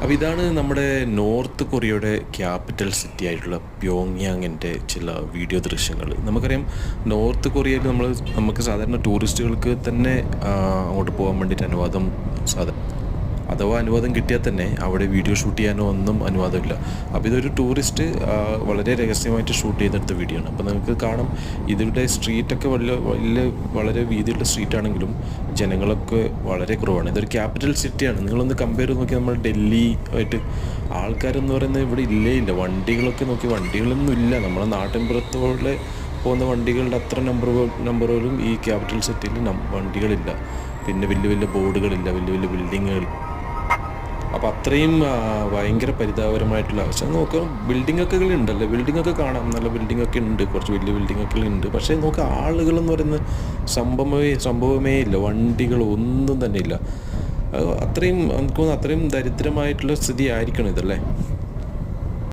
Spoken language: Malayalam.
അപ്പോൾ ഇതാണ് നമ്മുടെ നോർത്ത് കൊറിയയുടെ ക്യാപിറ്റൽ സിറ്റി ആയിട്ടുള്ള പ്യോങ്യാങ്ങിൻ്റെ ചില വീഡിയോ ദൃശ്യങ്ങൾ. നമുക്കറിയാം നോർത്ത് കൊറിയയിൽ നമുക്ക് സാധാരണ ടൂറിസ്റ്റുകൾക്ക് തന്നെ അങ്ങോട്ട് പോകാൻ വേണ്ടിയിട്ട് അഥവാ അനുവാദം കിട്ടിയാൽ തന്നെ അവിടെ വീഡിയോ ഷൂട്ട് ചെയ്യാനോ ഒന്നും അനുവാദമില്ല. അപ്പോൾ ഇതൊരു ടൂറിസ്റ്റ് വളരെ രഹസ്യമായിട്ട് ഷൂട്ട് ചെയ്തെടുത്ത വീഡിയോ ആണ്. അപ്പോൾ നിങ്ങൾക്ക് കാണാം ഇതിൻ്റെ സ്ട്രീറ്റൊക്കെ വളരെ വീതിയുള്ള സ്ട്രീറ്റാണെങ്കിലും ജനങ്ങളൊക്കെ വളരെ കുറവാണ്. ഇതൊരു ക്യാപിറ്റൽ സിറ്റിയാണ്. നിങ്ങളൊന്ന് കമ്പയർ ചെയ്ത് നോക്കി നമ്മൾ ഡൽഹി ആയിട്ട് ആൾക്കാരെന്ന് പറയുന്നത് ഇവിടെ ഇല്ല. വണ്ടികളൊക്കെ നോക്കി വണ്ടികളൊന്നും ഇല്ല. നമ്മളെ നാട്ടിൻപുറത്തോടെ പോകുന്ന വണ്ടികളുടെ അത്ര നമ്പർ പോലും ഈ ക്യാപിറ്റൽ സിറ്റിയിൽ വണ്ടികളില്ല. പിന്നെ വലിയ ബോർഡുകളില്ല, വലിയ ബിൽഡിങ്ങുകൾ. അപ്പോൾ അത്രയും ഭയങ്കര പരിതാപകരമായിട്ടുള്ള അവസ്ഥ. നോക്കാം, ബിൽഡിങ്ങൊക്കെ കാണാം, നല്ല ബിൽഡിങ്ങൊക്കെ ഉണ്ട്, കുറച്ച് വലിയ ബിൽഡിങ്ങൊക്കെ ഉണ്ട്. പക്ഷേ നോക്കുക, ആളുകളെന്ന് പറയുന്ന സംഭവമേ ഇല്ല, വണ്ടികളൊന്നും തന്നെ ഇല്ല. അത്രയും നമുക്ക് തോന്നുന്നു അത്രയും ദരിദ്രമായിട്ടുള്ള സ്ഥിതി ആയിരിക്കണം ഇതല്ലേ.